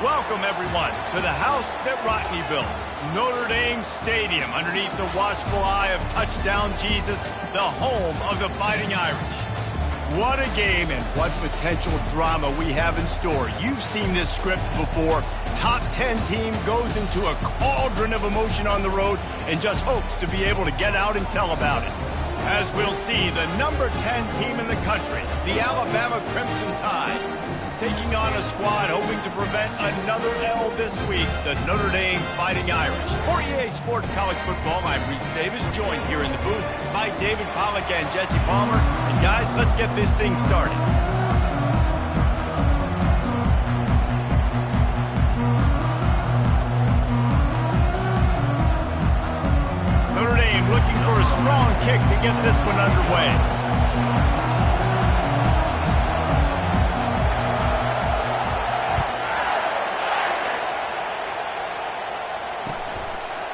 Welcome, everyone, to the house that Rodney built, Notre Dame Stadium, underneath the watchful eye of Touchdown Jesus, the home of the Fighting Irish. What a game and what potential drama we have in store. You've seen this script before. Top 10 team goes into a cauldron of emotion on the road and just hopes to be able to get out and tell about it. As we'll see, the number 10 team in the country, the Alabama Crimson Tide, taking on a squad hoping to prevent another L this week, the Notre Dame Fighting Irish. For EA Sports College Football, I'm Reese Davis, joined here in the booth by David Pollack and Jesse Palmer. And guys, let's get this thing started. Notre Dame looking for a strong kick to get this one underway.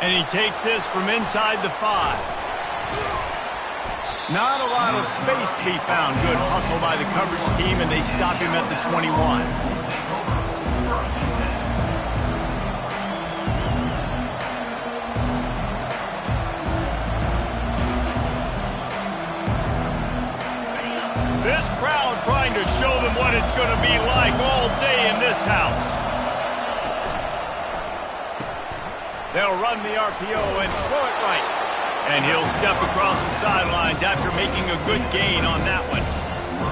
And he takes this from inside the 5. Not a lot of space to be found. Good hustle by the coverage team, and they stop him at the 21. This crowd trying to show them what it's going to be like all day in this house. They'll run the RPO and throw it right. And he'll step across the sidelines after making a good gain on that one.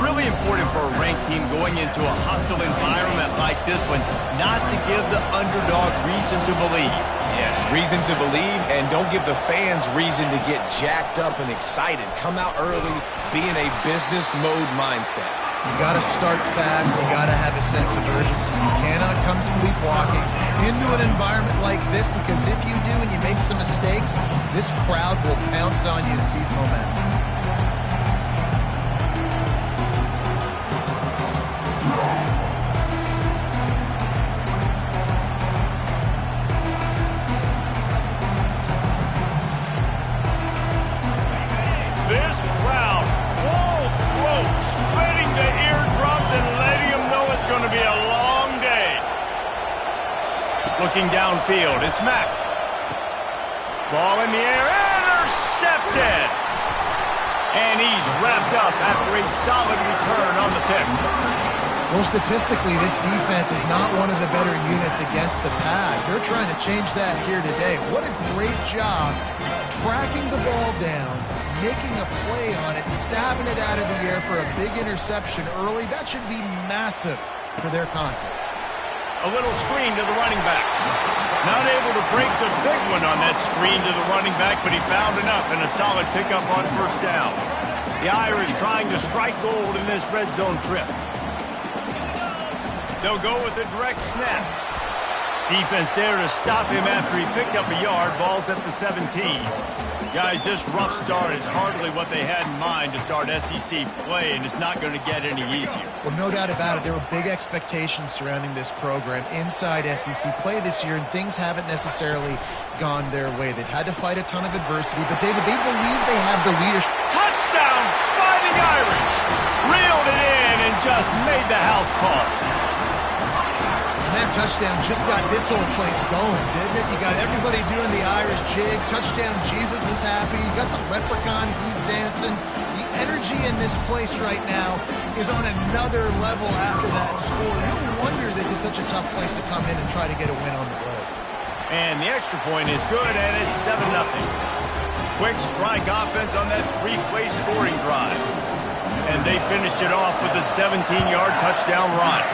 Really important for a ranked team going into a hostile environment like this one, not to give the underdog reason to believe. Yes, reason to believe, and don't give the fans reason to get jacked up and excited. Come out early, be in a business mode mindset. You got to start fast. You got to have a sense of urgency. You cannot come sleepwalking into an environment like this, because if you do and you make some mistakes, this crowd will pounce on you and seize momentum. Looking downfield, it's Mack. Ball in the air, intercepted! And he's wrapped up after a solid return on the pick. Well, statistically, this defense is not one of the better units against the pass. They're trying to change that here today. What a great job tracking the ball down, making a play on it, stabbing it out of the air for a big interception early. That should be massive for their confidence. A little screen to the running back. Not able to break the big one on that screen to the running back, but he found enough and a solid pickup on first down. The Irish trying to strike gold in this red zone trip. They'll go with a direct snap. Defense there to stop him after he picked up a yard. Ball's at the 17. Guys, this rough start is hardly what they had in mind to start SEC play, and it's not going to get any easier. Well, no doubt about it. There were big expectations surrounding this program inside SEC play this year, and things haven't necessarily gone their way. They've had to fight a ton of adversity, but, David, they believe they have the leadership. Touchdown, Fighting Irish! Reeled it in and just made the house call. And that touchdown just got this whole place going, didn't it? You got everybody doing the Irish jig. Touchdown Jesus is happy. You got the leprechaun, he's dancing. The energy in this place right now is on another level after that score. No wonder this is such a tough place to come in and try to get a win on the road. And the extra point is good, and it's 7-0. Quick strike offense on that three-play scoring drive. And they finished it off with a 17-yard touchdown run.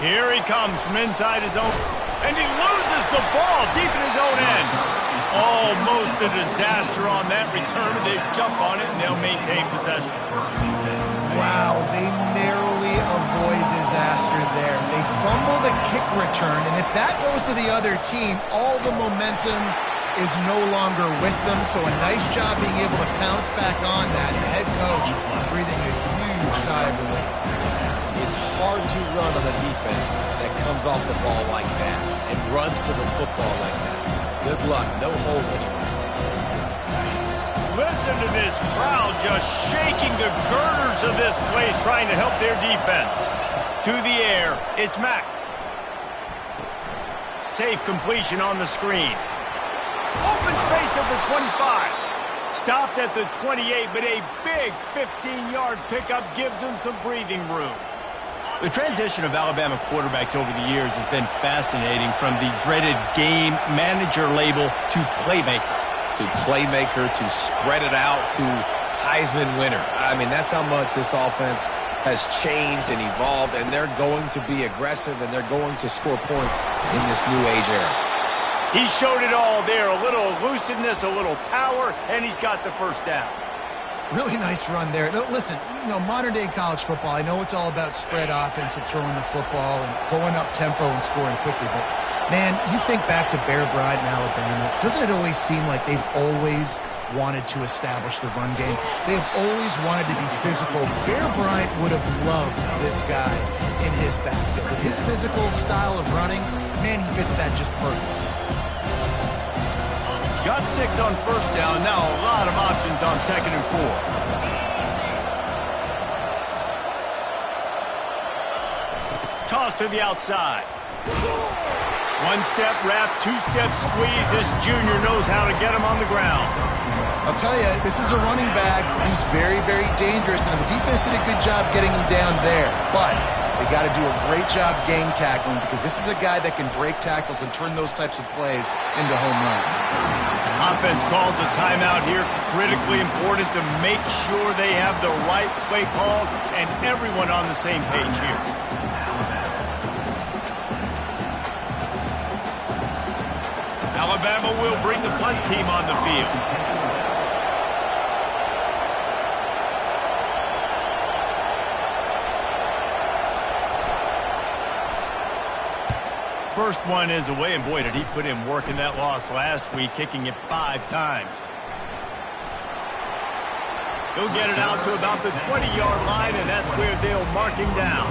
Here he comes from inside his own, and he loses the ball deep in his own end. Almost a disaster on that return. They jump on it, and they'll maintain possession. Wow, they narrowly avoid disaster there. They fumble the kick return, and if that goes to the other team, all the momentum is no longer with them. So a nice job being able to pounce back on that. The head coach breathing a huge sigh of relief. It's hard to run on a defense that comes off the ball like that and runs to the football like that. Good luck. No holes anywhere. Listen to this crowd just shaking the girders of this place trying to help their defense. to the air. It's Mack. Safe completion on the screen. Open space at the 25. Stopped at the 28, but a big 15-yard pickup gives him some breathing room. The transition of Alabama quarterbacks over the years has been fascinating, from the dreaded game manager label to playmaker. To spread it out to Heisman winner. I mean, that's how much this offense has changed and evolved, and they're going to be aggressive, and they're going to score points in this new age era. He showed it all there. A little elusiveness, a little power, and he's got the first down. Really nice run there. No, listen, modern-day college football, I know it's all about spread offense and throwing the football and going up tempo and scoring quickly, but, man, you think back to Bear Bryant in Alabama, doesn't it always seem like they've always wanted to establish the run game? They have always wanted to be physical. Bear Bryant would have loved this guy in his backfield. With his physical style of running, man, he fits that just perfect. Got 6 on first down. Now a lot of options on 2nd and 4. Toss to the outside. One-step wrap, two-step squeeze. This junior knows how to get him on the ground. I'll tell you, this is a running back who's very, very dangerous, and the defense did a good job getting him down there. But they got to do a great job game tackling, because this is a guy that can break tackles and turn those types of plays into home runs. Offense calls a timeout here. Critically important to make sure they have the right play called and everyone on the same page here. Alabama will bring the punt team on the field. First one is away, and boy, did he put in work in that loss last week, kicking it 5 times. He'll get it out to about the 20-yard line, and that's where they'll mark him down.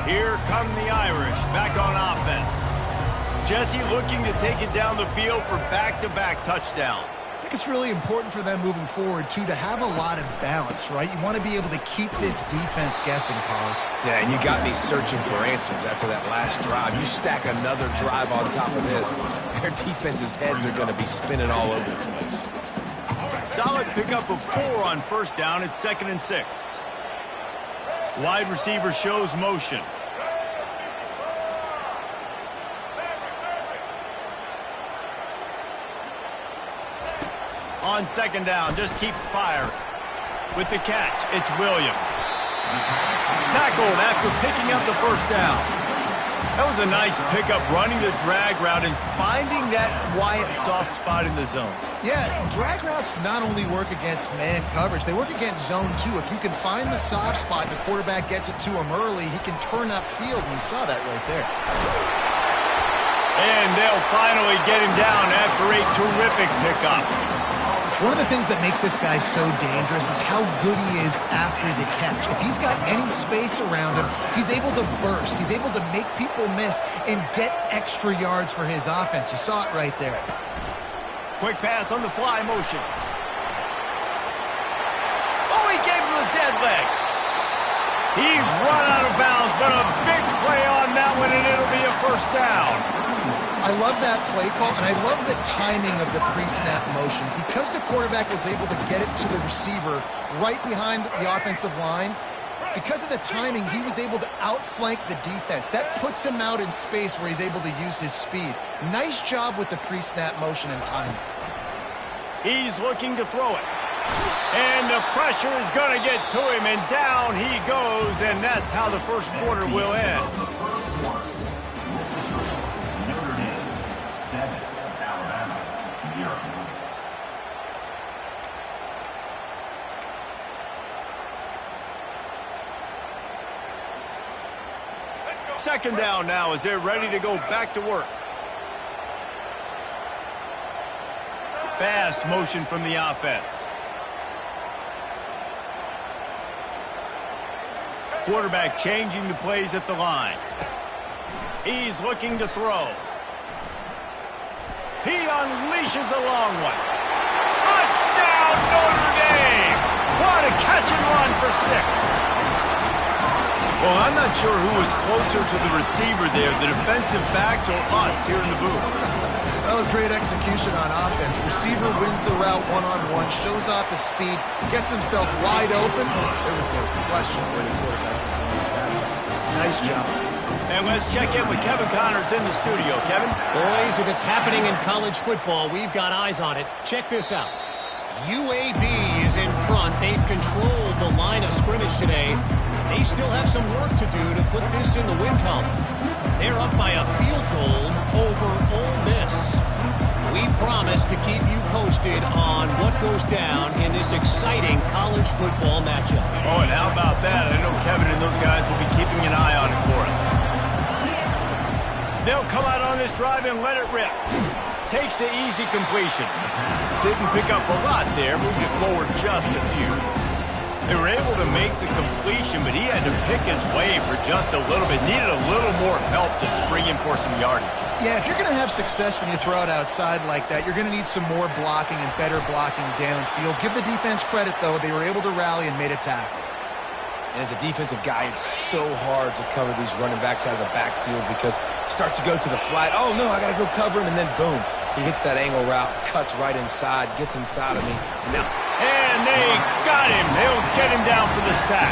Here come the Irish, back on offense. Jesse looking to take it down the field for back-to-back touchdowns. I think it's really important for them moving forward, too, to have a lot of balance, right? You want to be able to keep this defense guessing, Pollard. Yeah, and you got me searching for answers after that last drive. You stack another drive on top of this, their defense's heads are going to be spinning all over the place. Solid pickup of 4 on first down. It's 2nd and 6. Wide receiver shows motion. On 2nd down, just keeps firing. With the catch, it's Williams. Tackled after picking up the first down. That was a nice pickup, running the drag route and finding that quiet, soft spot in the zone. Yeah, drag routes not only work against man coverage, they work against zone too. If you can find the soft spot, the quarterback gets it to him early, he can turn upfield, and you saw that right there. And they'll finally get him down after a terrific pickup. One of the things that makes this guy so dangerous is how good he is after the catch. If he's got any space around him, he's able to burst. He's able to make people miss and get extra yards for his offense. You saw it right there. Quick pass on the fly motion. Oh, he gave him the dead leg. He's run out of bounds, but a big play on that one, and it'll be a first down. I love that play call, and I love the timing of the pre-snap motion. Because the quarterback was able to get it to the receiver right behind the offensive line, because of the timing, he was able to outflank the defense. That puts him out in space where he's able to use his speed. Nice job with the pre-snap motion and timing. He's looking to throw it. And the pressure is going to get to him, and down he goes, and that's how the first quarter will end. Second down now as they're ready to go back to work. Fast motion from the offense. Quarterback changing the plays at the line. He's looking to throw. He unleashes a long one. Touchdown, Notre Dame! What a catch and run for 6. Well, I'm not sure who was closer to the receiver there, the defensive backs or us here in the booth. That was great execution on offense. Receiver wins the route one-on-one, shows off the speed, gets himself wide open. There was no question where the quarterback was going with that. Nice job. And let's check in with Kevin Connors in the studio. Kevin? Boys, if it's happening in college football, we've got eyes on it. Check this out. UAB is in front. They've controlled the line of scrimmage today. They still have some work to do to put this in the win column. They're up by a field goal over Ole Miss. We promise to keep you posted on what goes down in this exciting college football matchup. Oh, and how about that? I know Kevin and those guys will be keeping an eye on it for us. They'll come out on this drive and let it rip. Takes the easy completion. Didn't pick up a lot there, moved it forward just a few. They were able to make the completion, but he had to pick his way for just a little bit. Needed a little more help to spring in for some yardage. Yeah, if you're going to have success when you throw it outside like that, you're going to need some more blocking and better blocking downfield. Give the defense credit, though. They were able to rally and made a tackle. And as a defensive guy, it's so hard to cover these running backs out of the backfield because he starts to go to the flat. Oh, no, I got to go cover him, and then boom. He hits that angle route, cuts right inside, gets inside of me. And they got him. They'll get him down for the sack.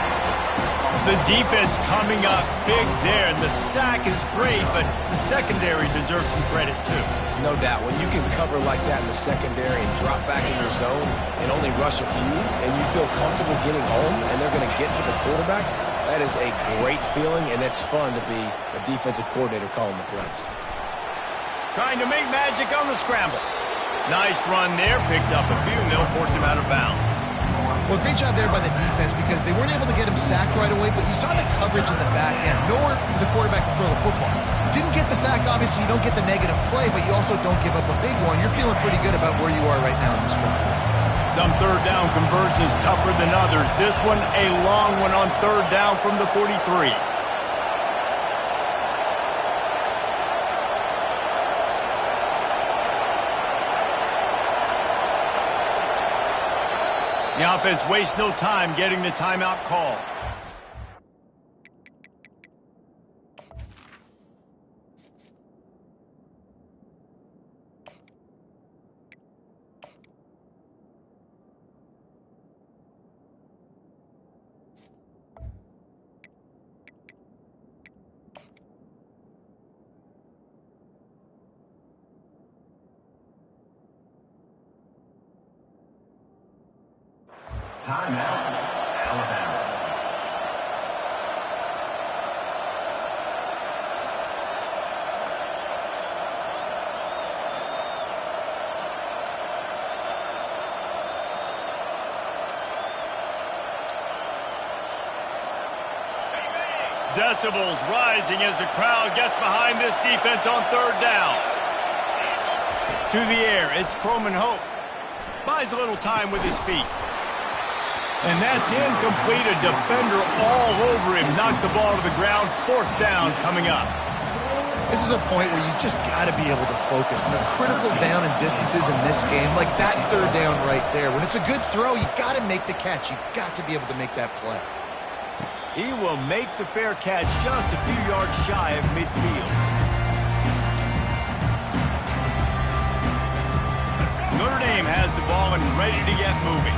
The defense coming up big there. The sack is great, but the secondary deserves some credit too. No doubt. When you can cover like that in the secondary and drop back in your zone and only rush a few, and you feel comfortable getting home and they're going to get to the quarterback, that is a great feeling, and it's fun to be a defensive coordinator calling the plays. Trying to make magic on the scramble. Nice run there. Picks up a few, and they'll force him out of bounds. Well, great job there by the defense because they weren't able to get him sacked right away, but you saw the coverage in the back end. Nowhere for the quarterback to throw the football. Didn't get the sack, obviously. You don't get the negative play, but you also don't give up a big one. You're feeling pretty good about where you are right now in this drive. Some third down conversions tougher than others. This one, a long one on third down from the 43. The offense wastes no time getting the timeout call. Timeout, Alabama. Decibels rising as the crowd gets behind this defense on third down. To the air, it's Croman Hope. Buys a little time with his feet. And that's incomplete. A defender all over him. Knocked the ball to the ground. Fourth down coming up. This is a point where you just got to be able to focus. And the critical down and distances in this game, like that third down right there. When it's a good throw, you got to make the catch. You got to be able to make that play. He will make the fair catch just a few yards shy of midfield. Notre Dame has the ball and ready to get moving.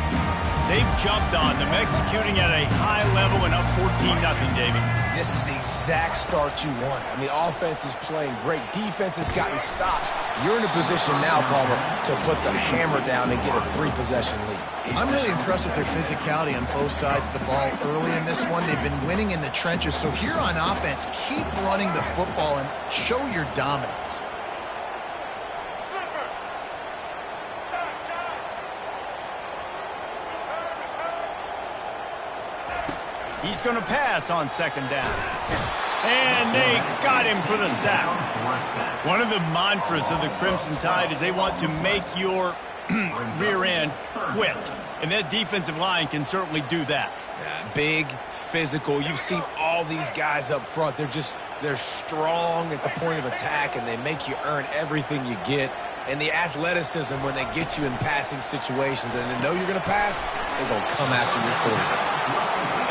They've jumped on them, executing at a high level and up 14-0, Davey. This is the exact start you want. I mean, offense is playing great. Defense has gotten stops. You're in a position now, Palmer, to put the hammer down and get a 3-possession lead. I'm really impressed with their physicality on both sides of the ball early in this one. They've been winning in the trenches. So here on offense, keep running the football and show your dominance. He's going to pass on second down. And they got him for the sack. One of the mantras of the Crimson Tide is they want to make your rear end quit. And that defensive line can certainly do that. Big, physical. You've seen all these guys up front. They're strong at the point of attack, and they make you earn everything you get. And the athleticism when they get you in passing situations and they know you're going to pass, they're going to come after your quarterback.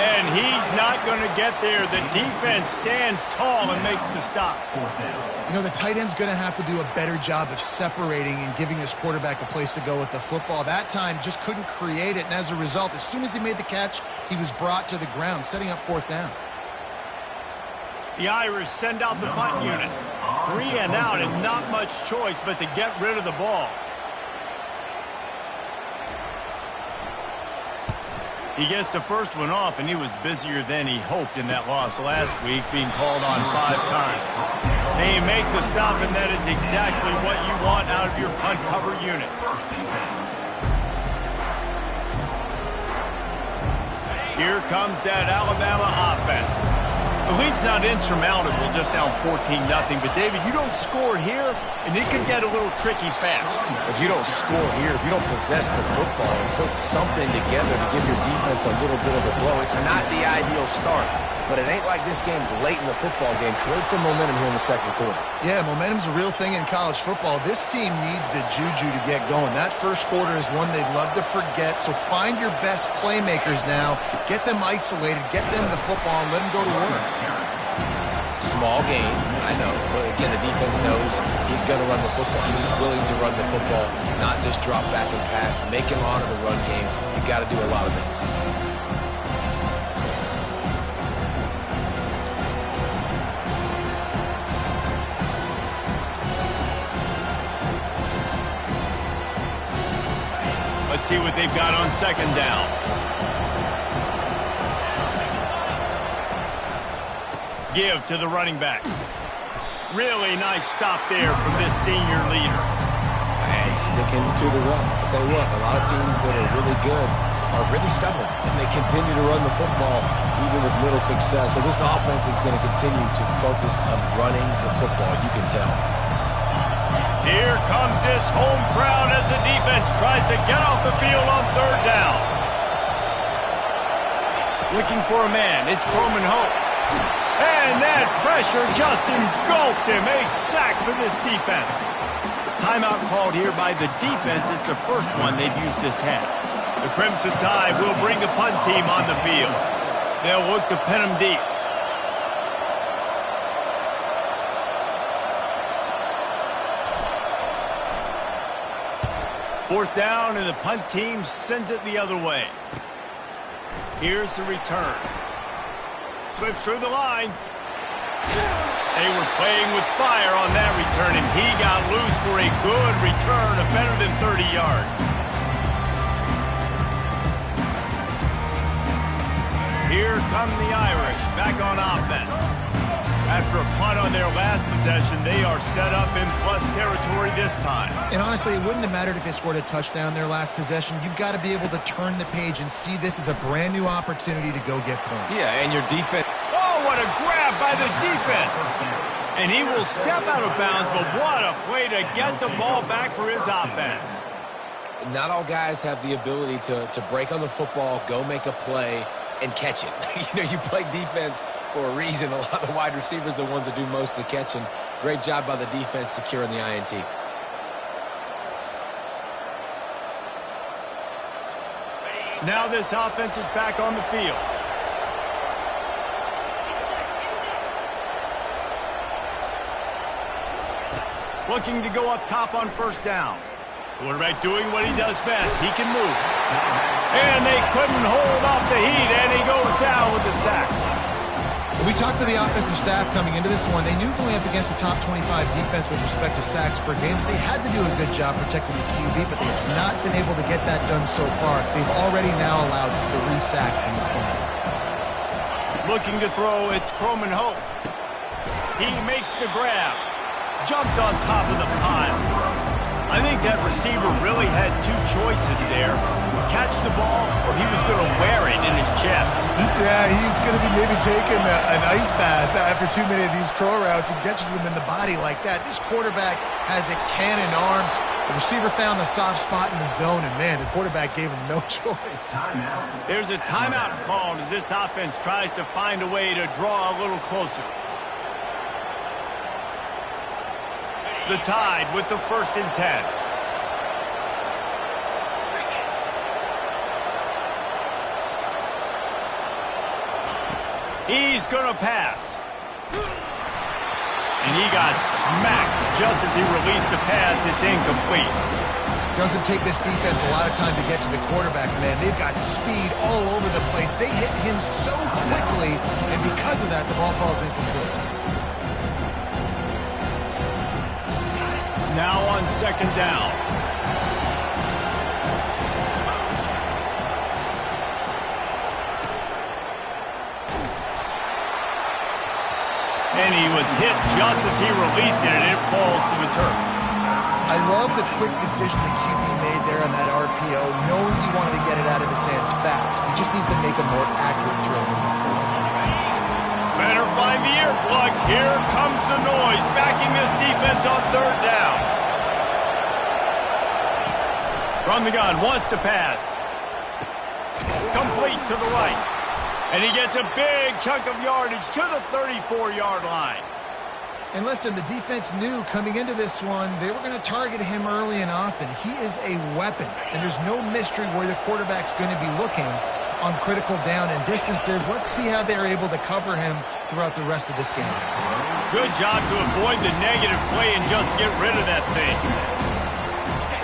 And he's not going to get there. The defense stands tall and makes the stop. You know, the tight end's going to have to do a better job of separating and giving his quarterback a place to go with the football. That time just couldn't create it, and as a result, as soon as he made the catch, he was brought to the ground, setting up fourth down. The Irish send out the punt unit. 3 and out and not much choice but to get rid of the ball. He gets the first one off, and he was busier than he hoped in that loss last week, being called on 5 times. They make the stop, and that is exactly what you want out of your punt cover unit. Here comes that Alabama offense. The lead's not insurmountable, just down 14-0. But, David, you don't score here, and it can get a little tricky fast. If you don't score here, if you don't possess the football and put something together to give your defense a little bit of a blow, it's not the ideal start. But it ain't like this game's late in the football game. Create some momentum here in the second quarter. Yeah, momentum's a real thing in college football. This team needs the juju to get going. That first quarter is one they'd love to forget. So find your best playmakers now. Get them isolated. Get them the football and let them go to work. Small game, I know. But again, the defense knows he's going to run the football. He's willing to run the football, not just drop back and pass. Make him honor the run game. You got to do a lot of this. Let's see what they've got on second down. Give to the running back. Really nice stop there from this senior leader. And sticking to the run. I'll tell you what, a lot of teams that are really good are really stubborn, and they continue to run the football even with little success. So this offense is going to continue to focus on running the football, you can tell. Here comes this home crowd as the defense tries to get off the field on third down. Looking for a man, it's Croman Hope. And that pressure just engulfed him. A sack for this defense. Timeout called here by the defense. It's the first one they've used this half. The Crimson Tide will bring the punt team on the field. They'll look to pin them deep. Fourth down, and the punt team sends it the other way. Here's the return. Slips through the line. They were playing with fire on that return, and he got loose for a good return of better than 30 yards. Here come the Irish back on offense. After a punt on their last possession, they are set up in plus territory this time. And honestly, it wouldn't have mattered if they scored a touchdown their last possession. You've got to be able to turn the page and see this as a brand new opportunity to go get points. Yeah, and your defense. Oh, what a grab by the defense. And he will step out of bounds, but what a play to get the ball back for his offense. Not all guys have the ability to break on the football, go make a play, and catch it. You know, you play defense for a reason. A lot of the wide receivers are the ones that do most of the catching. Great job by the defense securing the INT. Now this offense is back on the field. Looking to go up top on first down. Quarterback doing what he does best. He can move. And they couldn't hold off the heat, and he goes down with the sack. We talked to the offensive staff coming into this one. They knew going up against the top 25 defense with respect to sacks per game that they had to do a good job protecting the QB, but they have not been able to get that done so far. They've already now allowed 3 sacks in this game. Looking to throw, it's Croman Hope. He makes the grab. Jumped on top of the pile. I think that receiver really had 2 choices there. Catch the ball, or he was going to wear it in his chest. Yeah, he's going to be maybe taking an ice bath after too many of these crow routes. He catches them in the body like that. This quarterback has a cannon arm. The receiver found the soft spot in the zone, and man, the quarterback gave him no choice. There's a timeout called as this offense tries to find a way to draw a little closer. The Tide with the 1st and 10. He's going to pass. And he got smacked just as he released the pass. It's incomplete. Doesn't take this defense a lot of time to get to the quarterback, man. They've got speed all over the place. They hit him so quickly, and because of that, the ball falls incomplete. Now on 2nd down. And he was hit just as he released it, and it falls to the turf. I love the quick decision the QB made there on that RPO, knowing he wanted to get it out of his hands fast. He just needs to make a more accurate throw moving forward. Better find the earplugs. Here comes the noise, backing this defense on 3rd down. From the gun, wants to pass. Complete to the right. And he gets a big chunk of yardage to the 34-yard line. And listen, the defense knew coming into this one, they were going to target him early and often. He is a weapon, and there's no mystery where the quarterback's going to be looking on critical down and distances. Let's see how they're able to cover him throughout the rest of this game. Good job to avoid the negative play and just get rid of that thing.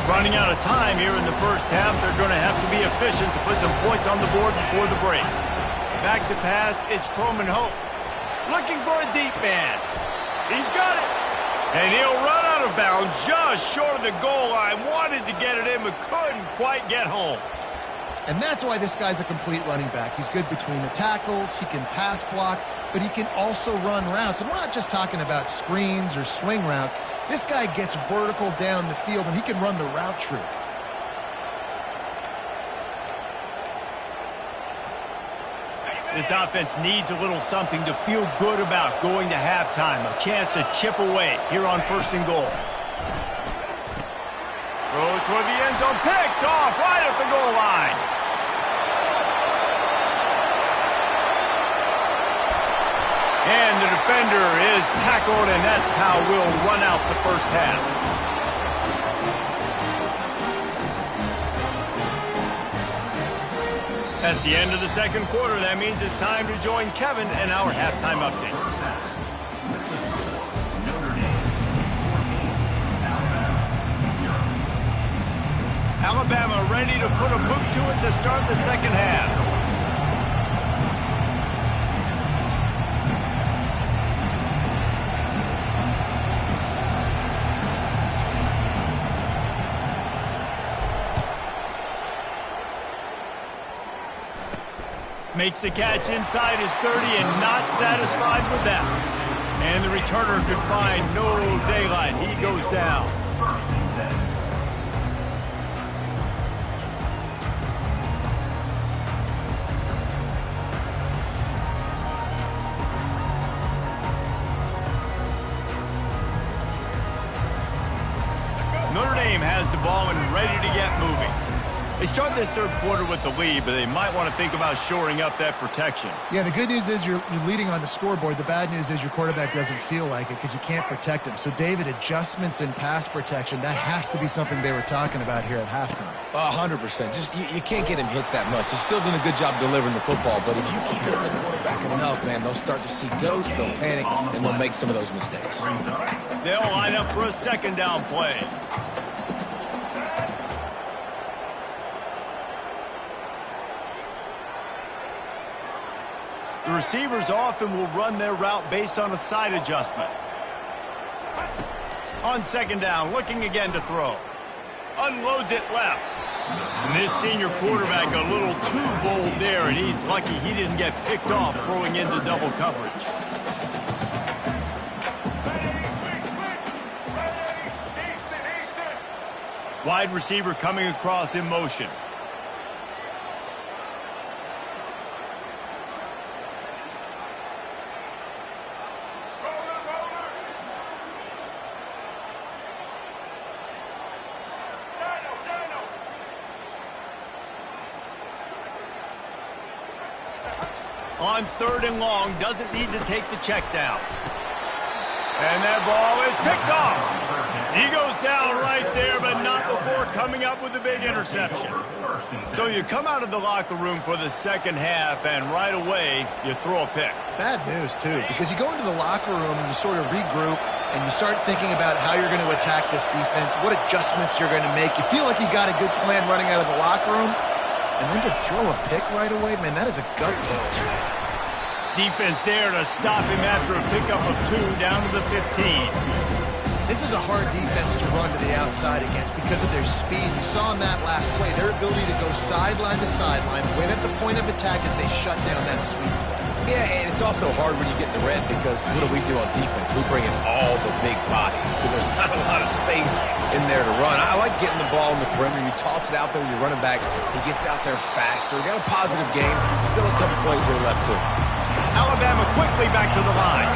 Running out of time here in the first half, they're going to have to be efficient to put some points on the board before the break. Back to pass, it's Croman Hope. Looking for a deep man. He's got it. And he'll run out of bounds just short of the goal line. Wanted to get it in, but couldn't quite get home. And that's why this guy's a complete running back. He's good between the tackles, he can pass block, but he can also run routes. And we're not just talking about screens or swing routes. This guy gets vertical down the field, and he can run the route tree. This offense needs a little something to feel good about going to halftime. A chance to chip away here on 1st and goal. Throw toward the end zone. Picked off right at the goal line. And the defender is tackled, and that's how we'll run out the first half. That's the end of the 2nd quarter. That means it's time to join Kevin and our halftime update. Alabama ready to put a boot to it to start the 2nd half. Makes the catch inside his 30 and not satisfied with that. And the returner could find no daylight. He goes down. Notre Dame has the ball and ready to get moving. They start this 3rd quarter with the lead, but they might want to think about shoring up that protection. Yeah, the good news is you're leading on the scoreboard. The bad news is your quarterback doesn't feel like it because you can't protect him. So, David, adjustments in pass protection, that has to be something they were talking about here at halftime. 100%. Just you can't get him hit that much. He's still doing a good job delivering the football, but if you keep hitting the quarterback enough, man, they'll start to see ghosts, they'll panic, and they'll make some of those mistakes. They'll line up for a 2nd down play. The receivers often will run their route based on a side adjustment. On 2nd down, looking again to throw. Unloads it left. And this senior quarterback a little too bold there, and he's lucky he didn't get picked off throwing into double coverage. Wide receiver coming across in motion. On 3rd and long, doesn't need to take the check down. And that ball is picked off. He goes down right there, but not before coming up with a big interception. So you come out of the locker room for the second half, and right away, you throw a pick. Bad news, too, because you go into the locker room and you sort of regroup, and you start thinking about how you're going to attack this defense, what adjustments you're going to make. You feel like you got a good plan running out of the locker room, and then to throw a pick right away, man, that is a gut punch. Defense there to stop him after a pickup of 2 down to the 15. This is a hard defense to run to the outside against because of their speed. You saw in that last play, their ability to go sideline to sideline, win at the point of attack as they shut down that sweep. Yeah, and it's also hard when you get in the red because what do we do on defense? We bring in all the big bodies, so there's not a lot of space in there to run. I like getting the ball in the perimeter. You toss it out there, you're running back. He gets out there faster. Got a positive game. Still a couple plays here left, too. Alabama quickly back to the line.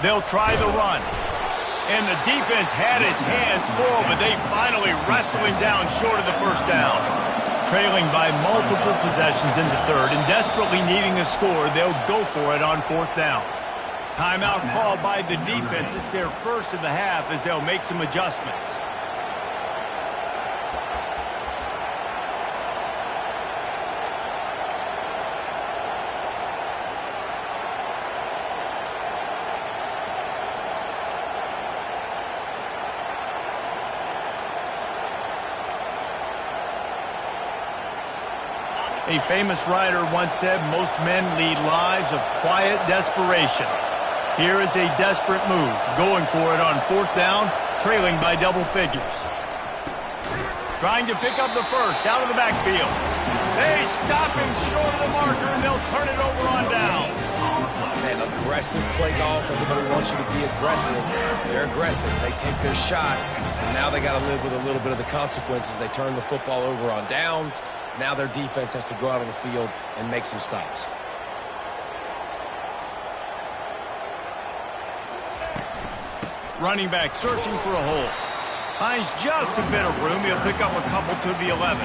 They'll try the run. And the defense had its hands full, but they finally wrestle him down short of the first down. Trailing by multiple possessions in the 3rd and desperately needing a score, they'll go for it on 4th down. Timeout called by the defense. It's their first of the half as they'll make some adjustments. A famous writer once said, most men lead lives of quiet desperation. Here is a desperate move, going for it on 4th down, trailing by double figures. Trying to pick up the first, out of the backfield. They stop him short of the marker, and they'll turn it over on down. Man, aggressive play calls. Everybody wants you to be aggressive. They're aggressive. They take their shot, and now they got to live with a little bit of the consequences. They turn the football over on downs. Now their defense has to go out on the field and make some stops. Running back searching for a hole. Finds just a bit of room. He'll pick up a couple to the 11.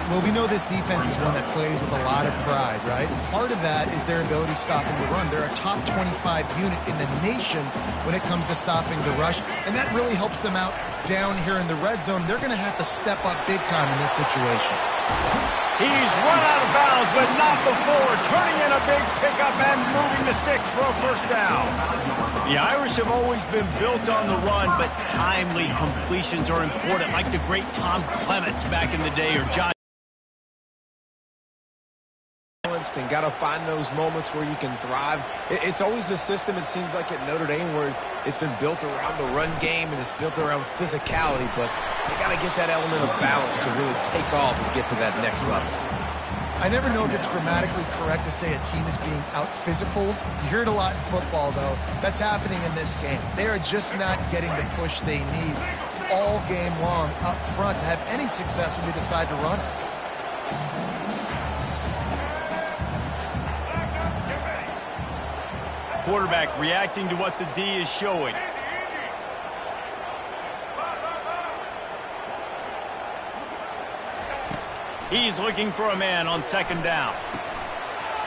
Well, we know this defense is one that plays with a lot of pride, right? Part of that is their ability stopping the run. They're a top 25 unit in the nation when it comes to stopping the rush, and that really helps them out down here in the red zone. They're going to have to step up big time in this situation. He's run out of bounds, but not before turning in a big pickup and moving the sticks for a first down. The Irish have always been built on the run, but timely completions are important, like the great Tom Clements back in the day, or John. And got to find those moments where you can thrive. It's always a system, it seems like, at Notre Dame where it's been built around the run game and it's built around physicality, but they got to get that element of balance to really take off and get to that next level. I never know if it's grammatically correct to say a team is being out-physicaled. You hear it a lot in football, though. That's happening in this game. They are just not getting the push they need all game long up front to have any success when they decide to run it. Quarterback reacting to what the D is showing. He's looking for a man on 2nd down.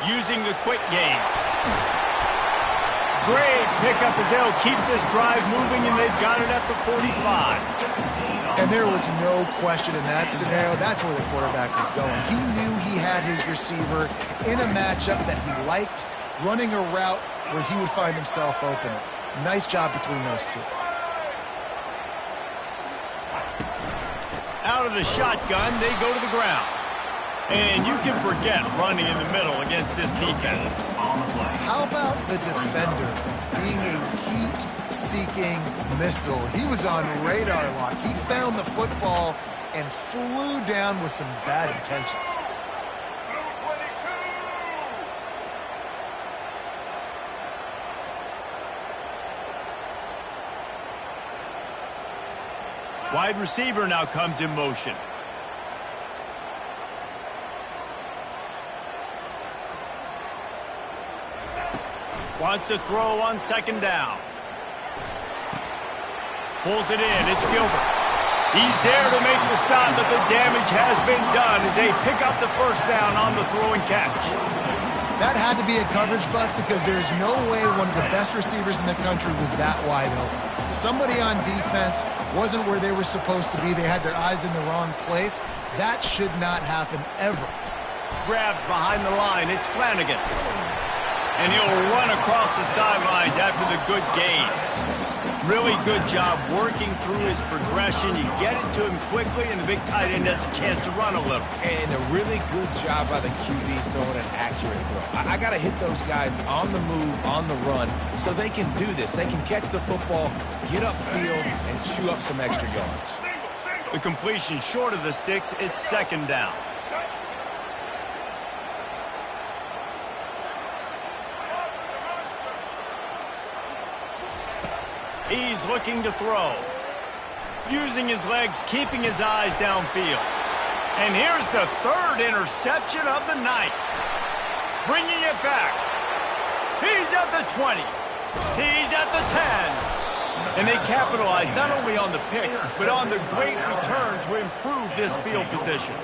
Using the quick game. Great pickup as they'll keep this drive moving, and they've got it at the 45. And there was no question in that scenario. That's where the quarterback was going. He knew he had his receiver in a matchup that he liked, running a route where he would find himself open. Nice job between those two. Out of the shotgun, they go to the ground. And you can forget running in the middle against this defense. How about the defender being a heat-seeking missile? He was on radar lock. He found the football and flew down with some bad intentions. Wide receiver now comes in motion. Wants to throw on 2nd down. Pulls it in. It's Gilbert. He's there to make the stop, but the damage has been done as they pick up the first down on the throw and catch. That had to be a coverage bust because there's no way one of the best receivers in the country was that wide open. Somebody on defense wasn't where they were supposed to be. They had their eyes in the wrong place. That should not happen ever. Grabbed behind the line. It's Flanagan. And he'll run across the sidelines after the good gain. Really good job working through his progression. You get it to him quickly, and the big tight end has a chance to run a little. And a really good job by the QB throwing an accurate throw. I got to hit those guys on the move, on the run, so they can do this. They can catch the football, get upfield, and chew up some extra yards. The completion short of the sticks. It's second down. He's looking to throw. Using his legs, keeping his eyes downfield. And here's the third interception of the night. Bringing it back. He's at the 20. He's at the 10. And they capitalized not only on the pick, but on the great return to improve this field position.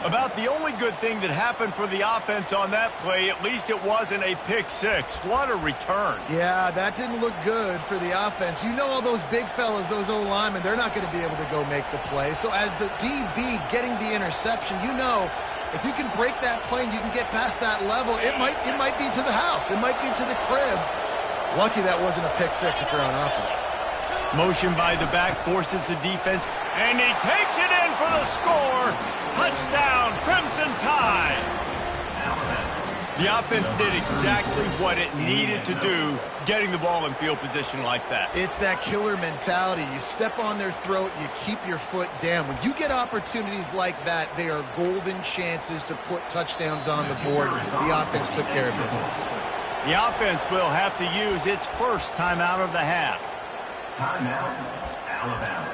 About the only good thing that happened for the offense on that play, at least it wasn't a pick six. What a return. Yeah, that didn't look good for the offense. You know all those big fellas, those O-linemen, they're not going to be able to go make the play. So as the DB getting the interception, you know if you can break that play and you can get past that level, it might be to the house. It might be to the crib. Lucky that wasn't a pick six if you're on offense. Motion by the back forces the defense, and he takes it in for the score. Touchdown, Crimson Tide. The offense did exactly what it needed to do, getting the ball in field position like that. It's that killer mentality. You step on their throat, you keep your foot down. When you get opportunities like that, they are golden chances to put touchdowns on the board. The offense took care of business. The offense will have to use its first timeout of the half. Timeout, Alabama.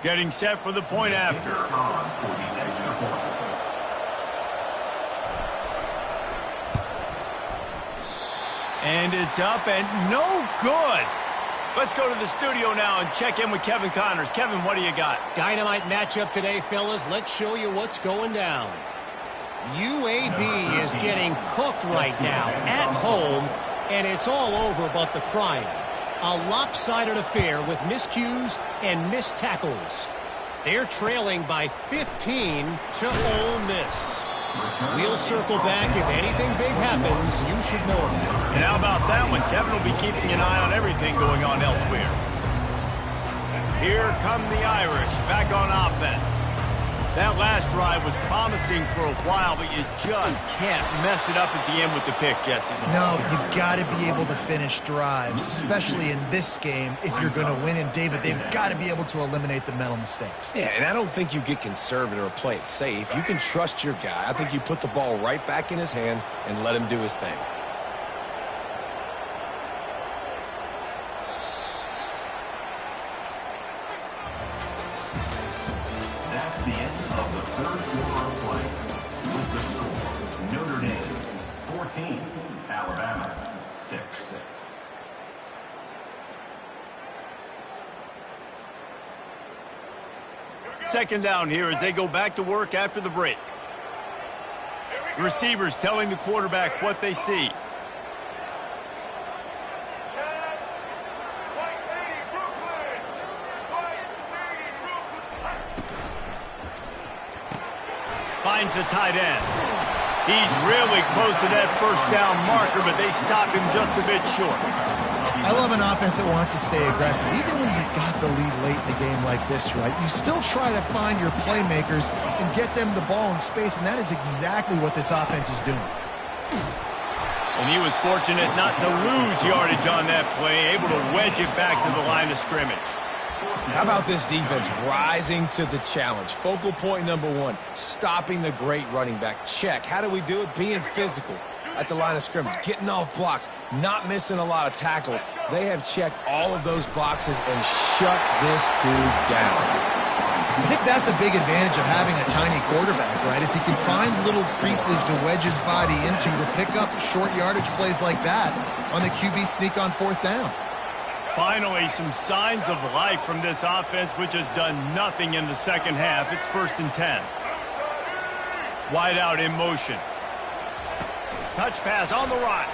Getting set for the point after. And it's up and no good. Let's go to the studio now and check in with Kevin Connors. Kevin, what do you got? Dynamite matchup today, fellas. Let's show you what's going down. UAB is getting cooked right now at home, and it's all over but the crying. A lopsided affair with miscues and missed tackles. They're trailing by 15 to Ole Miss. We'll circle back. If anything big happens, you should know it. And how about that one? Kevin will be keeping an eye on everything going on elsewhere. Here come the Irish back on offense. That last drive was promising for a while, but you just can't mess it up at the end with the pick, Jesse. No, you've got to be able to finish drives, especially in this game if you're going to win. And, David, they've got to be able to eliminate the mental mistakes. Yeah, and I don't think you get conservative or play it safe. You can trust your guy. I think you put the ball right back in his hands and let him do his thing. That's the end of the third quarter of play. With the score, Notre Dame 14, Alabama 6. Second down here as they go back to work after the break. Receivers telling the quarterback what they see. Finds the tight end. He's really close to that first down marker, but they stop him just a bit short. I love an offense that wants to stay aggressive. Even when you've got the lead late in the game like this, right, you still try to find your playmakers and get them the ball in space, and that is exactly what this offense is doing. And he was fortunate not to lose yardage on that play, able to wedge it back to the line of scrimmage. How about this defense rising to the challenge? Focal point number one, stopping the great running back. Check. How do we do it? Being physical. at the line of scrimmage, getting off blocks, not missing a lot of tackles. They have checked all of those boxes and shut this dude down. I think that's a big advantage of having a tiny quarterback, right? Is he can find little creases to wedge his body into to pick up short yardage plays like that on the QB sneak on 4th down. Finally, some signs of life from this offense, which has done nothing in the second half. It's 1st and 10. Wide out in motion. Touch pass on the run.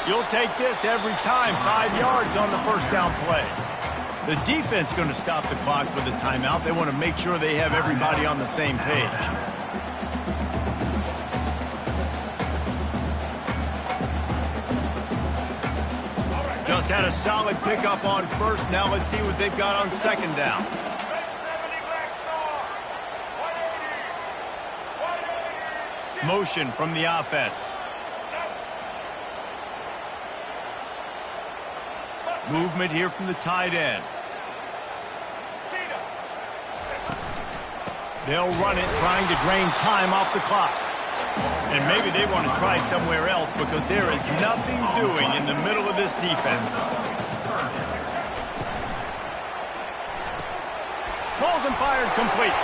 You'll take this every time. 5 yards on the 1st down play. The defense going to stop the clock with a timeout. They want to make sure they have everybody on the same page. Just had a solid pickup on 1st. Now let's see what they've got on 2nd down. Motion from the offense. Movement here from the tight end. They'll run it, trying to drain time off the clock. And maybe they want to try somewhere else because there is nothing doing in the middle of this defense. Pulls and fired complete.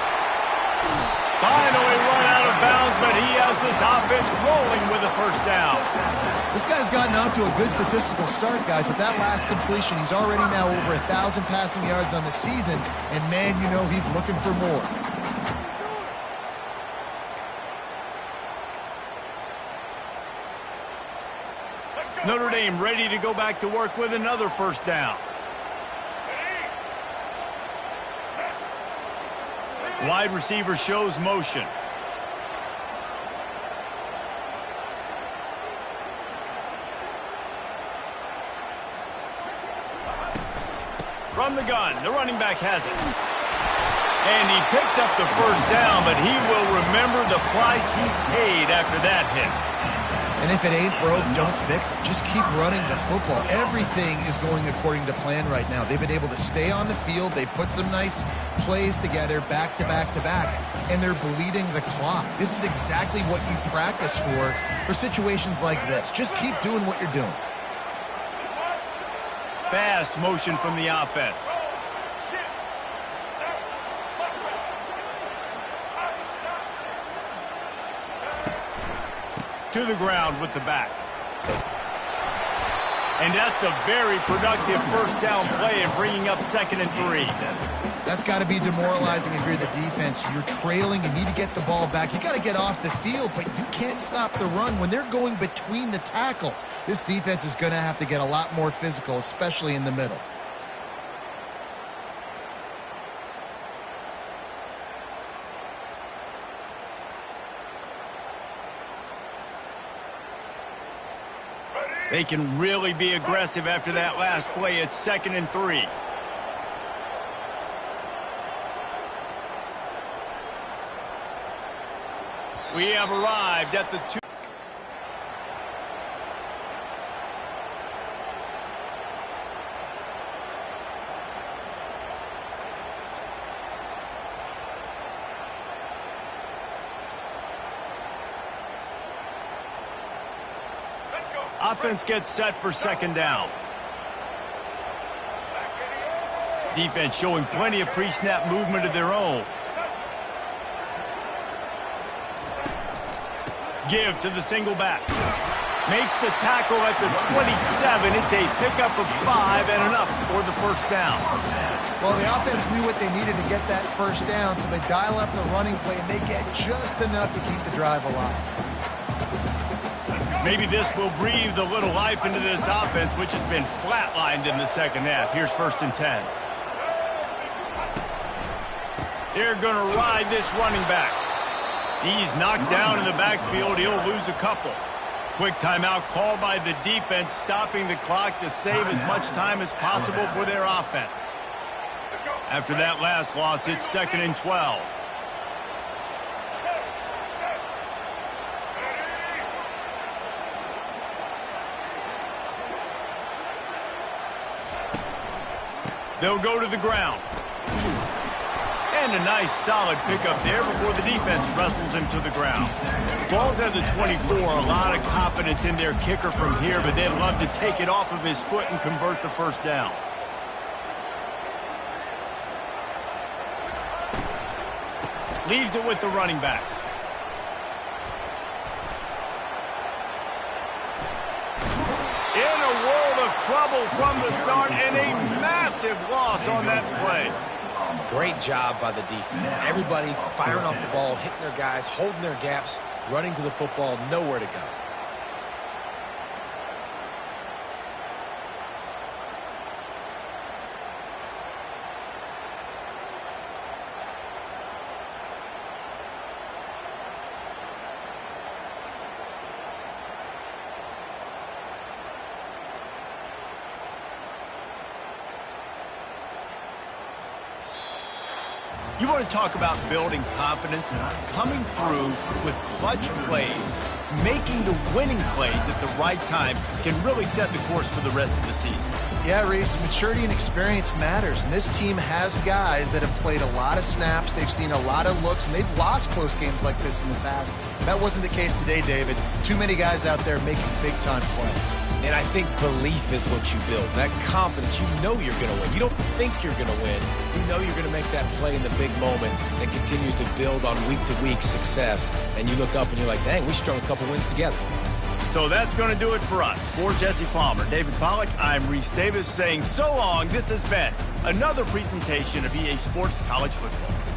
Finally run out of bounds, but he has this offense rolling with a 1st down. This guy's gotten off to a good statistical start, guys, but that last completion, he's already now over 1,000 passing yards on the season, and man, you know he's looking for more. Notre Dame ready to go back to work with another 1st down. Wide receiver shows motion. From the gun, the running back has it. And he picks up the 1st down, but he will remember the price he paid after that hit. And if it ain't broke, don't fix it. Just keep running the football. Everything is going according to plan right now. They've been able to stay on the field. They put some nice plays together back to back to back, and they're bleeding the clock. This is exactly what you practice for situations like this. Just keep doing what you're doing. Fast motion from the offense. To the ground with the back. And that's a very productive 1st down play and bringing up 2nd and 3. That's got to be demoralizing if you're the defense. You're trailing, you need to get the ball back. You got to get off the field, but you can't stop the run when they're going between the tackles. This defense is going to have to get a lot more physical, especially in the middle. They can really be aggressive after that last play. It's 2nd and 3. We have arrived at the 2. Offense gets set for 2nd down. Defense showing plenty of pre-snap movement of their own. Give to the single back. Makes the tackle at the 27. It's a pickup of 5 and enough for the 1st down. Well, the offense knew what they needed to get that 1st down, so they dial up the running play, and they get just enough to keep the drive alive. Maybe this will breathe a little life into this offense, which has been flatlined in the second half. Here's 1st and 10. They're going to ride this running back. He's knocked down in the backfield. He'll lose a couple. Quick timeout called by the defense, stopping the clock to save as much time as possible for their offense. After that last loss, it's 2nd and 12. They'll go to the ground. And a nice solid pickup there before the defense wrestles him to the ground. Ball's at the 24. A lot of confidence in their kicker from here, but they'd love to take it off of his foot and convert the first down. Leaves it with the running back. In a world of trouble from the start and a massive loss on that play. Great job by the defense. Everybody firing off the ball, hitting their guys, holding their gaps, running to the football, nowhere to go. You want to talk about building confidence? Coming through with clutch plays, making the winning plays at the right time can really set the course for the rest of the season. Yeah, Reese, maturity and experience matters, and this team has guys that have played a lot of snaps, they've seen a lot of looks, and they've lost close games like this in the past. That wasn't the case today, David. Too many guys out there making big-time plays. And I think belief is what you build. That confidence, you know you're going to win. You don't think you're going to win. You know you're going to make that play in the big moment and continue to build on week-to-week success. And you look up and you're like, dang, we strung a couple wins together. So that's going to do it for us. For Jesse Palmer, David Pollack, I'm Reese Davis saying so long. This has been another presentation of EA Sports College Football.